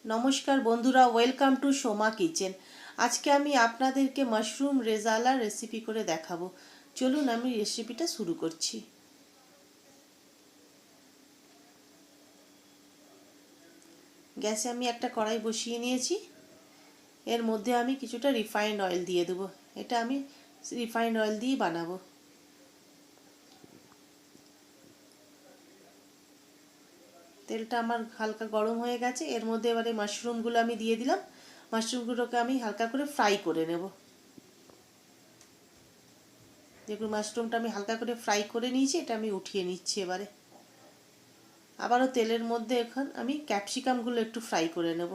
नमस्कार बंधुरा welcome to Soma kitchen. आज के आमी आपनादेरके मशरूम रेजाला रेसिपि करे देखाबो। चलुन आमी रेसिपिटा शुरू करछि। गैसे आमी एकटा कड़ाई बसिए निয়েছি। एर मध्य आमी किछुटा रिफाइंड अয়েল दिए देब। एटा आमी रिफाइंड अয়েল दिए बानाबो। तेलटा आमार हालका गरम हो गेছে। एर मध्य एबारे माशरूमगुलो आमी दिए दिलाम। माशरूमगुलोके आमी हालका करे फ्राई करे नेब। देखुन माशरूमटा आमी हालका करे फ्राई करे निয়েছি। এটা আমি উঠিয়ে নিচ্ছি এবারে। আবারও তেলের মধ্যে এখন আমি ক্যাপসিকামগুলো একটু ফ্রাই করে নেব।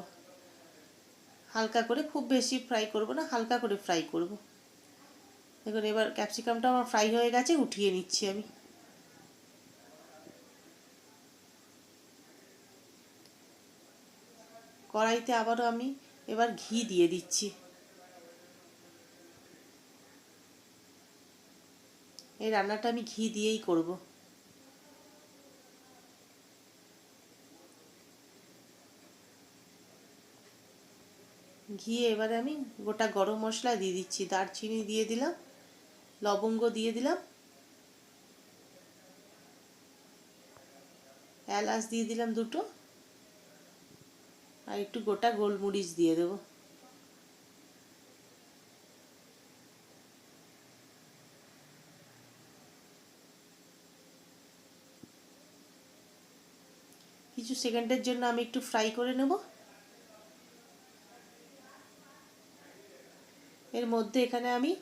হালকা করে, খুব বেশি ফ্রাই করব না, হালকা করে ফ্রাই করব। দেখুন এবার ক্যাপসিকামটা আমার ফ্রাই হয়ে গেছে, উঠিয়ে নিচ্ছি আমি। কড়াইতে আবারও আমি এবার ঘি দিয়ে দিচ্ছি। এই রান্নাটা আমি ঘি দিয়েই করব। ঘি এবারে আমি গোটা গরম মশলা দিয়ে দিচ্ছি। দারচিনি দিয়ে দিলাম, লবঙ্গ দিয়ে দিলাম, এলাচ দিয়ে দিলাম দুটো, আর একটু গোটা গোলমরিচ দিয়ে দেব। কিছু সেকেন্ডের জন্য আমি একটু ফ্রাই করে নেব। এর মধ্যে এখানে আমি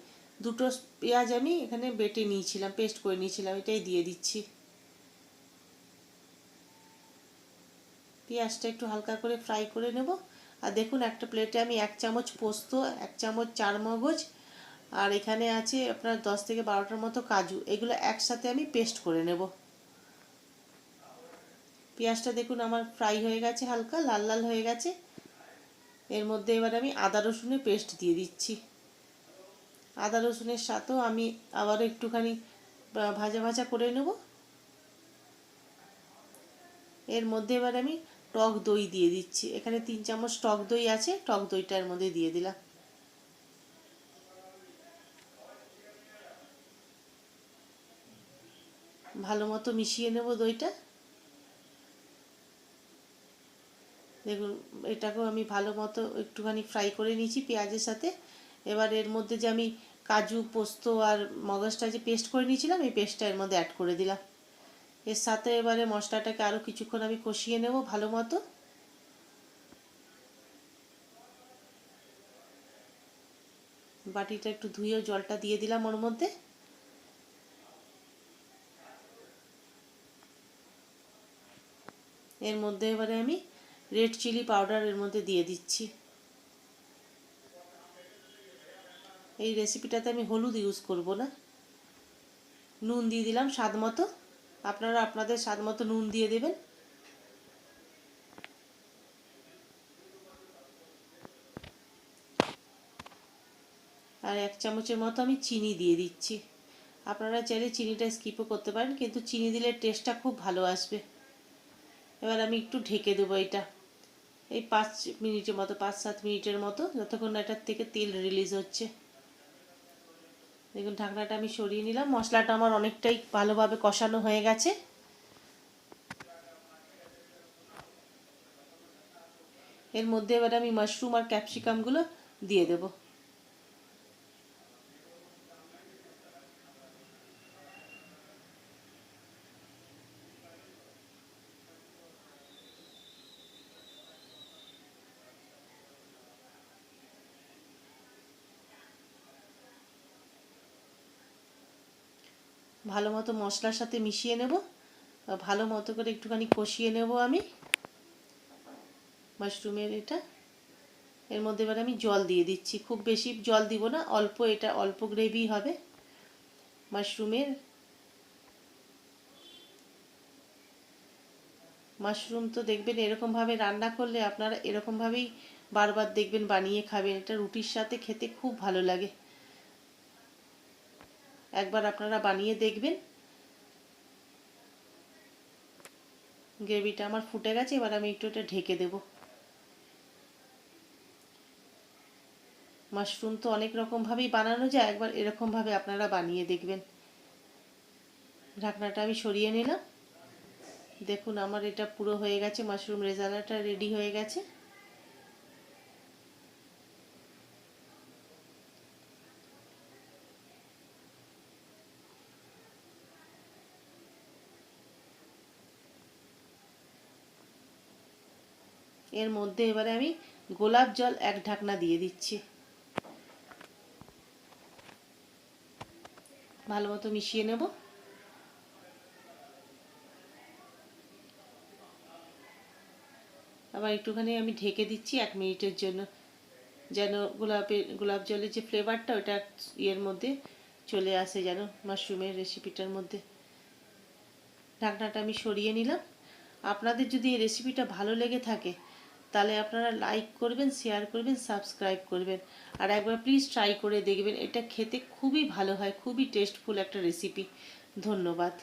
দুটো পেঁয়াজ আমি এখানে বেটে নিয়েছিলাম, পেস্ট করে নিয়েছিলাম, এটাই দিয়ে দিচ্ছি। পেঁয়াজটা একটু হালকা করে ফ্রাই করে নেব। আর দেখুন একটা প্লেটে আমি 1 চামচ পোস্ত, 1 চামচ চারমগজ, আর এখানে আছে আপনার 10 থেকে 12টার মতো কাজু, এগুলো একসাথে আমি পেস্ট করে নেব। পেঁয়াজটা দেখুন আমার ফ্রাই হয়ে গেছে, হালকা লাল লাল হয়ে গেছে। এর মধ্যে এবার আমি আদা রসুনের পেস্ট দিয়ে দিচ্ছি। আদা রসুনের সাথেও আমি আবারও একটুখানি ভাজা ভাজা করে নেব। এর মধ্যে এবার আমি টক দই দিয়ে দিচ্ছি। এখানে 3 চামচ টক দই আছে, টক দইটা এর মধ্যে দিয়ে দিলাম। ভালো মতো মিশিয়ে নেব দইটা। দেখুন এটাকেও আমি ভালো মতো একটুখানি ফ্রাই করে নিয়েছি পেঁয়াজের সাথে। এবার এর মধ্যে যে আমি কাজু, পোস্ত আর মগজটা যে পেস্ট করে নিয়েছিলাম, এই পেস্টটা এর মধ্যে অ্যাড করে দিলাম। এর সাথে এবারে মশলাটাকে আরও কিছুক্ষণ আমি কষিয়ে নেব ভালো মতো। বাটিটা একটু ধুয়ে জলটা দিয়ে দিলাম ওর মধ্যে। এর মধ্যে এবারে আমি রেড চিলি পাউডার এর মধ্যে দিয়ে দিচ্ছি। এই রেসিপিটাতে আমি হলুদ ইউজ করব না। নুন দিয়ে দিলাম স্বাদ মতো। আপনারা আপনাদের স্বাদ মতো নুন দিয়ে দেবেন। আর 1 চামচের মতো আমি চিনি দিয়ে দিচ্ছি। আপনারা চাইলে চিনিটা স্কিপও করতে পারেন, কিন্তু চিনি দিলে টেস্টটা খুব ভালো আসবে। এবার আমি একটু ঢেকে দেবো এটা, এই 5 মিনিটের মতো, 5-7 মিনিটের মতো, যতক্ষণ না এটার থেকে তেল রিলিজ হচ্ছে। দেখুন ঢাকনাটা আমি সরিয়ে নিলাম। মশলাটা আমার অনেকটাই ভালোভাবে কষানো হয়ে গেছে। এর মধ্যে এবার আমি মাশরুম আর ক্যাপসিকামগুলো দিয়ে দেব। ভালো মতো মশলার সাথে মিশিয়ে নেব। ভালো মতো করে একটুখানি কষিয়ে নেব আমি মাশরুমের এটা। এর মধ্যে এবার আমি জল দিয়ে দিচ্ছি। খুব বেশি জল দিব না, অল্প, এটা অল্প গ্রেভি হবে মাশরুমের। মাশরুম তো দেখবেন এরকমভাবে রান্না করলে আপনারা এরকমভাবেই বারবার দেখবেন বানিয়ে খাবেন। এটা রুটির সাথে খেতে খুব ভালো লাগে। একবার আপনারা বানিয়ে দেখবেন। গ্রেভিটা আমার ফুটে গেছে, এবার আমি একটু এটা ঢেকে দেব। মাশরুম তো অনেক রকমভাবেই বানানো যায়, একবার এরকমভাবে আপনারা বানিয়ে দেখবেন। ঢাকনাটা আমি সরিয়ে নিলাম। দেখুন আমার এটা পুরো হয়ে গেছে, মাশরুম রেজালাটা রেডি হয়ে গেছে। এর মধ্যে এবারে আমি গোলাপ জল 1 ঢাকনা দিয়ে দিচ্ছি। ভালো মতো মিশিয়ে নেব। আবার একটুখানি আমি ঢেকে দিচ্ছি 1 মিনিটের জন্য, যেন গোলাপ জলের যে ফ্লেভারটা ওটা এর মধ্যে চলে আসে, যেন মাশরুমের রেসিপিটার মধ্যে। ঢাকনাটা আমি সরিয়ে নিলাম। আপনাদের যদি এই রেসিপিটা ভালো লেগে থাকে তাহলে আপনারা লাইক করবেন, শেয়ার করবেন, সাবস্ক্রাইব করবেন, আর একবার প্লিজ ট্রাই করে দেখবেন। এটা খেতে খুবই ভালো হয়, খুবই টেস্টফুল একটা রেসিপি। ধন্যবাদ।